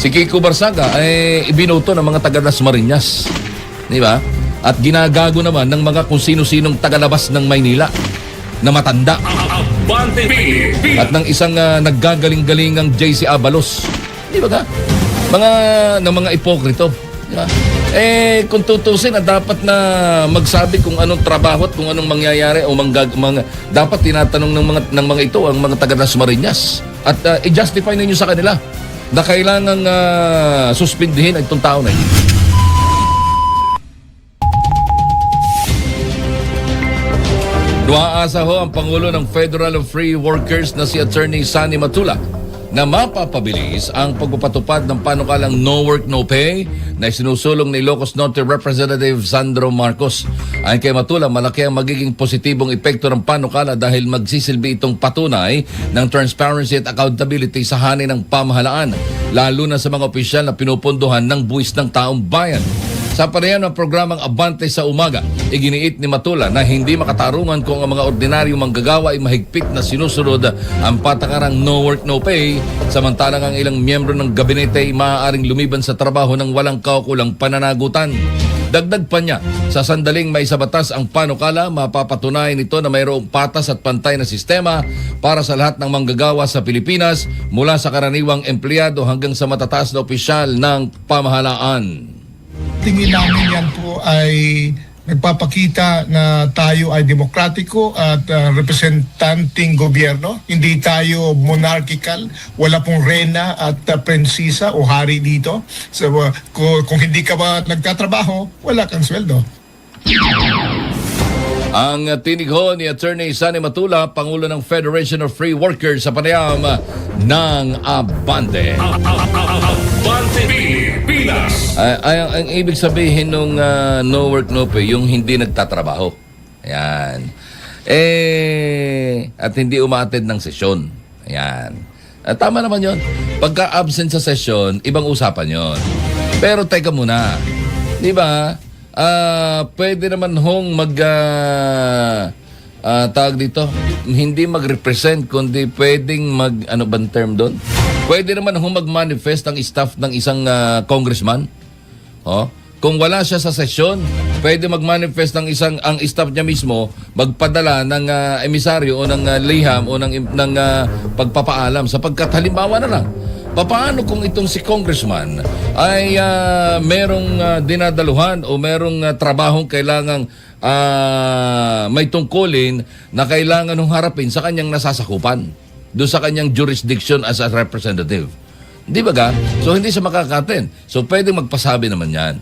Si Kiko Barsaga ay ibinoto ng mga taga Dasmariñas. Di ba? At ginagago naman ng mga kung sino-sinong tagalabas ng Maynila na matanda. At ng isang naggagaling-galingang JC Abalos. Di ba ka? Mga ipokrito. Di ba? Kung tutusin, dapat na magsabi kung anong trabaho at kung anong mangyayari o dapat tinatanong ng mga ito ang mga taga Dasmariñas. At i-justify ninyo sa kanila na kailangang suspindihin itong tao na ito. Dumaasa ho ang Pangulo ng Federal of Free Workers na si Attorney Sani Matula na mapapabilis ang pagpapatupad ng panukalang No Work, No Pay na isinusulong ni Ilocos Norte Representative Sandro Marcos. Ayon kay Matula, malaki ang magiging positibong epekto ng panukala dahil magsisilbi itong patunay ng transparency at accountability sa hanay ng pamahalaan, lalo na sa mga opisyal na pinupunduhan ng buwis ng taong bayan. Sa parehan ng programang Abante sa Umaga, iginiit ni Matula na hindi makatarungan kung ang mga ordinaryong manggagawa ay mahigpit na sinusunod ang patakarang No Work, No Pay, samantalang ang ilang miyembro ng gabinete ay maaaring lumiban sa trabaho ng walang kaukulang pananagutan. Dagdag pa niya, sa sandaling may sabatas ang panukala, mapapatunayan nito na mayroong patas at pantay na sistema para sa lahat ng manggagawa sa Pilipinas, mula sa karaniwang empleyado hanggang sa matataas na opisyal ng pamahalaan. Tingin namin yan po ay nagpapakita na tayo ay demokratiko at representanting gobyerno. Hindi tayo monarchical, wala pong reyna at prinsesa o hari dito. So, kung hindi ka ba nagtatrabaho, wala kang sweldo. Ang tinig ho ni Attorney Sani Matula, Pangulo ng Federation of Free Workers sa panayam ng Abante. Abante Pilipinas. Ang ibig sabihin nung No Work, No Pay, yung hindi nagtatrabaho. Ayan. At hindi umattend ng sesyon. Ayan. Tama naman yon. Pagka-absent sa sesyon, ibang usapan yon. Pero teka muna. Di ba? Pwede naman hong tawag dito, hindi mag-represent, kundi pwedeng ano bang term doon? Pwede naman hong mag-manifest ang staff ng isang congressman. Kung wala siya sa sesyon, pwede mag-manifest ang staff niya mismo, magpadala ng emisaryo o ng liham o ng pagpapaalam, sapagkat halimbawa na lang, paano kung itong si congressman ay merong dinadaluhan o merong trabahong kailangang may tungkulin na kailangan ng harapin sa kanyang nasasakupan, doon sa kanyang jurisdiction as a representative. Di ba ga? So hindi siya makakaten. So pwedeng magpasabi naman yan.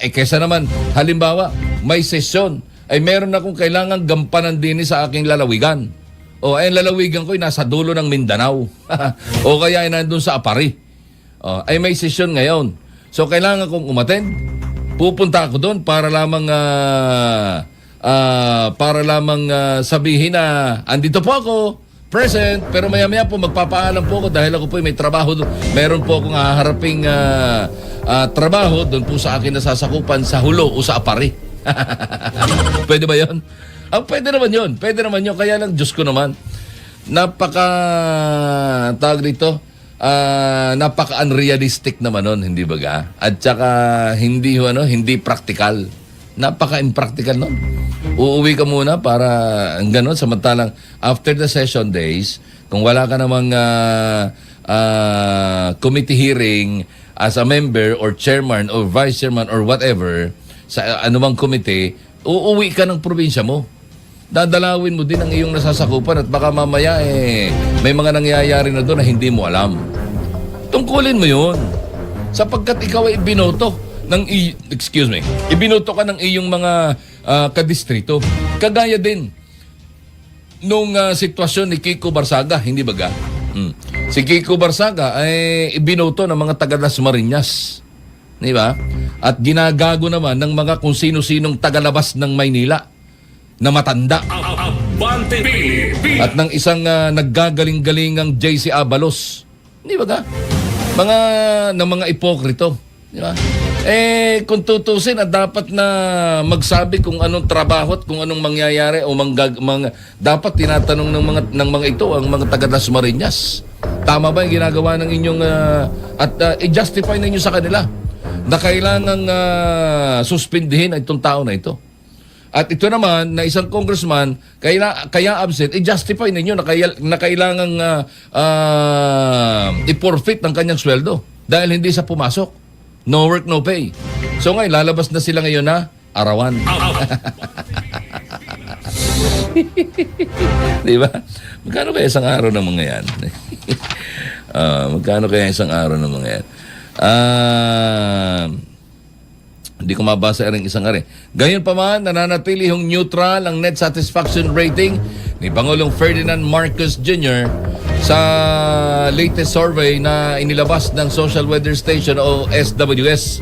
Kesa naman, halimbawa, may sesyon, ay meron akong kailangang gampanan din sa aking lalawigan. Ay lalawigan ko ay nasa dulo ng Mindanao. O kaya ay nandun sa Apari. Ay may sesyon ngayon. So kailangan kong umattend. Pupunta ako doon para lamang sabihin na andito po ako, present, pero maya-maya po magpapaalam po ako dahil ako po may trabaho doon. Meron po akong haharaping trabaho doon po sa akin nasasakupan sa Hulo o sa Apari. Pwede ba yun? Pwede naman yun. Pwede naman yun. Kaya lang, Diyos ko naman, tawag dito, napaka-unrealistic naman nun, hindi ba ga? At saka, hindi practical. Napaka-impractical nun. Uuwi ka muna para gano'n, samantalang after the session days, kung wala ka namang committee hearing as a member or chairman or vice chairman or whatever, sa anumang committee, uuwi ka ng probinsya mo. Dadalawin mo din ang iyong nasasakupan at baka mamaya may mga nangyayari na doon na hindi mo alam. Tungkulin mo yun. Sapagkat ikaw ay ibinoto ibinoto ka ng iyong mga kadistrito. Kagaya din nung sitwasyon ni Kiko Barsaga, hindi ba ga? Si Kiko Barsaga ay ibinoto ng mga taga Dasmariñas. Di ba? At ginagago naman ng mga kung sino-sinong tagalabas ng Maynila na matanda. At ng isang naggagaling-galingang JC Abalos. Di ba ga? Mga ipokrito. Di ba? Kung tutusin, dapat na magsabi kung anong trabaho at kung anong mangyayari o dapat tinatanong ng mga ito ang mga taga Dasmariñas. Tama ba yung ginagawa ng inyong i-justify ninyo sa kanila na kailangang suspindihin itong tao na ito? At ito naman, na isang congressman, kaya absent, i-justify ninyo na kailangang i-forfeit ng kanyang sweldo dahil hindi siya pumasok. No work, no pay. So ngayon, lalabas na sila ngayon na arawan. Di ba? Magkano kaya isang araw ng mga yan? Magkano kaya isang araw ng mga yan? Hindi ko mabasa rin isang ari. Gayon pa man, nananatili yung neutral ang net satisfaction rating ni Pangulong Ferdinand Marcos Jr. sa latest survey na inilabas ng Social Weather Station o SWS.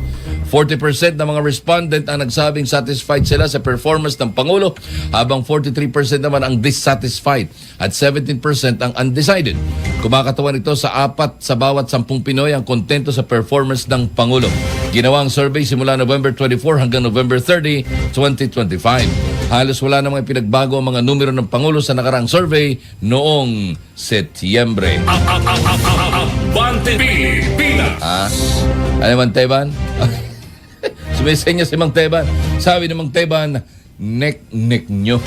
40% ng mga respondent ang nagsabing satisfied sila sa performance ng Pangulo, habang 43% naman ang dissatisfied at 17% ang undecided. Kumakatawan ito sa 4 sa bawat 10 Pinoy ang kontento sa performance ng Pangulo. Ginawa ang survey simula November 24 hanggang November 30, 2025. Halos wala namang pinagbago ang mga numero ng Pangulo sa nakaraang survey noong Setyembre. Ano man, Teban? Sumisenya si Mang Teban. Sabi ni Mang Teban, nek nyo.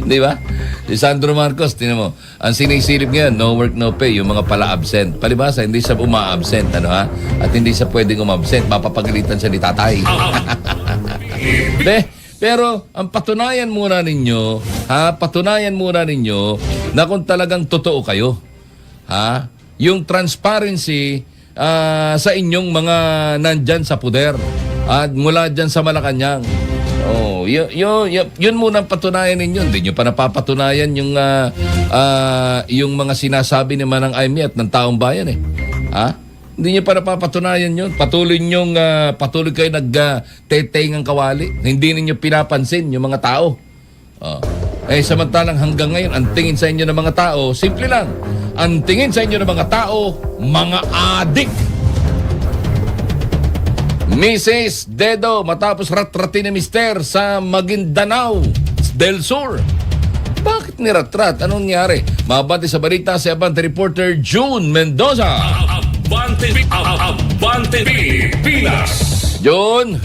Di ba? Si Sandro Marcos, tinan mo, ang sinisilip ngayon, no work, no pay, yung mga pala absent. Palibasa, hindi siya uma-absent, ano ha? At hindi siya pwedeng umabsent, mapapagalitan siya ni tatay. Pero ang patunayan muna ninyo, patunayan muna ninyo na kung talagang totoo kayo, yung transparency sa inyong mga nandyan sa puder at mula dyan sa Malacanang. Yun muna ang patunayan ninyo. Hindi nyo pa napapatunayan yung mga sinasabi ni Manang Aimee at ng taong bayan eh. Hindi nyo pa napapatunayan yun. Patuloy kayo nagtetengang kawali. Hindi ninyo pinapansin yung mga tao. Samantalang hanggang ngayon, ang tingin sa inyo ng mga tao, simple lang. Ang tingin sa inyo ng mga tao, mga adik. Mrs. Dedo, matapos rat-ratin ni Mister sa Maguindanao del Sur. Bakit niratrat? Anong nangyari? Mabati sa balita si Abante reporter June Mendoza. Abante Pinas. June.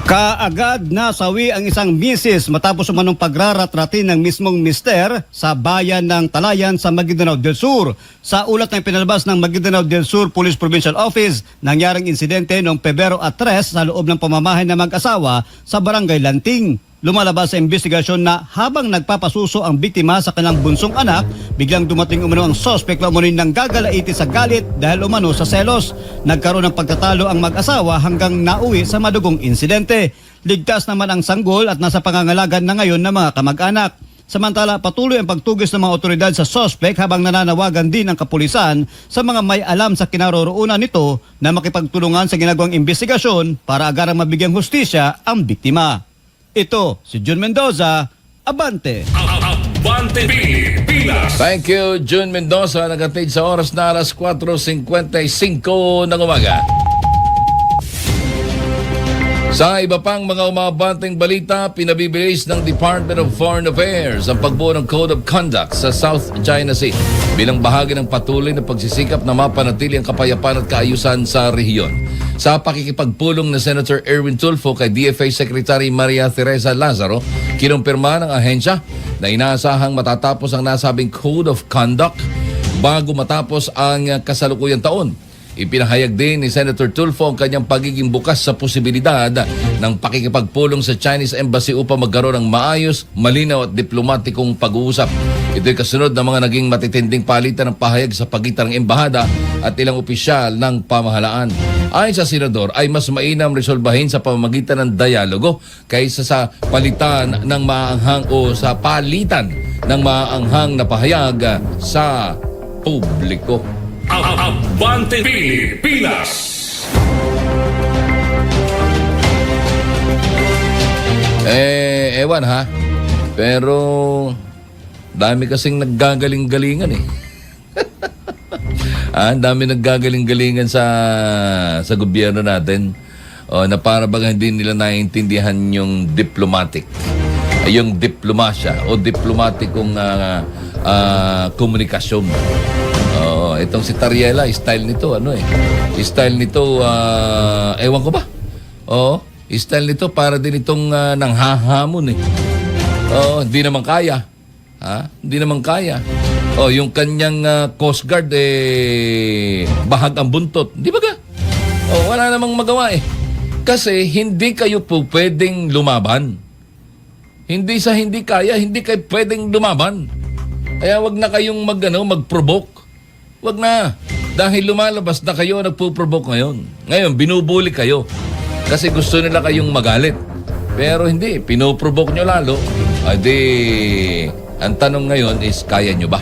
Kaagad nasawi ang isang misis matapos umanong pagrarat-ratin ng mismong mister sa bayan ng Talayan sa Maguindanao del Sur. Sa ulat na pinalabas ng Maguindanao del Sur Police Provincial Office, nangyaring insidente noong Pebrero 3 sa loob ng pamamahay ng mag-asawa sa Barangay Lanting. Lumalabas sa investigasyon na habang nagpapasuso ang biktima sa kanilang bunsong anak, biglang dumating umano ang sospek na umunin ng gagalaiti sa galit dahil umano sa selos. Nagkaroon ng pagtatalo ang mag-asawa hanggang nauwi sa madugong insidente. Ligtas naman ang sanggol at nasa pangangalagan na ngayon ng mga kamag-anak. Samantala, patuloy ang pagtugis ng mga otoridad sa sospek habang nananawagan din ang kapulisan sa mga may alam sa kinaroroonan nito na makipagtulungan sa ginagawang investigasyon para agarang mabigyang hustisya ang biktima. Ito, si June Mendoza, Abante. Abante Pinas. Thank you, June Mendoza. Nagatid sa oras na alas 4:55 ng umaga. Sa iba pang mga umabanteng balita, pinabibilis ng Department of Foreign Affairs ang pagbuo ng Code of Conduct sa South China Sea bilang bahagi ng patuloy na pagsisikap na mapanatili ang kapayapaan at kaayusan sa rehiyon. Sa pakikipagpulong ni Senator Erwin Tulfo kay DFA Secretary Maria Teresa Lazaro, kinumpirma ng ahensya na inaasahang matatapos ang nasabing Code of Conduct bago matapos ang kasalukuyang taon. Ipinahayag din ni Senator Tulfo ang kanyang pagiging bukas sa posibilidad ng pakikipagpulong sa Chinese Embassy upang magkaroon ng maayos, malinaw at diplomatikong pag-uusap. Ito'y kasunod ng mga naging matitinding palitan ng pahayag sa pagitan ng embahada at ilang opisyal ng pamahalaan. Ayon sa senador, ay mas mainam resolbahin sa pamamagitan ng dialogo kaysa sa palitan ng maaanghang o sa palitan ng maaanghang na pahayag sa publiko. Abante Pinas. Ewan ha. Pero dami kasing naggagaling-galingan eh. Ang dami naggagaling-galingan sa gobyerno natin. Na para bang hindi nila naiintindihan yung diplomatic. yung diplomasya o diplomatikong komunikasyon. Itong si Tariela, style nito, style nito, ewan ko ba? Style nito para din itong nanghahamon hindi naman kaya. Hindi naman kaya. Yung kanyang Coast Guard, bahag ang buntot. Di ba ka? Wala namang magawa Kasi hindi kayo po pwedeng lumaban. Hindi sa hindi kaya, hindi kayo pwedeng lumaban. Kaya wag na kayong mag-provoke. Wag na. Dahil lumalabas na kayo, nagpo-provoke ngayon. Ngayon, binubuli kayo. Kasi gusto nila kayong magalit. Pero hindi, pinoprovoke nyo lalo. Adi, ang tanong ngayon is, kaya nyo ba?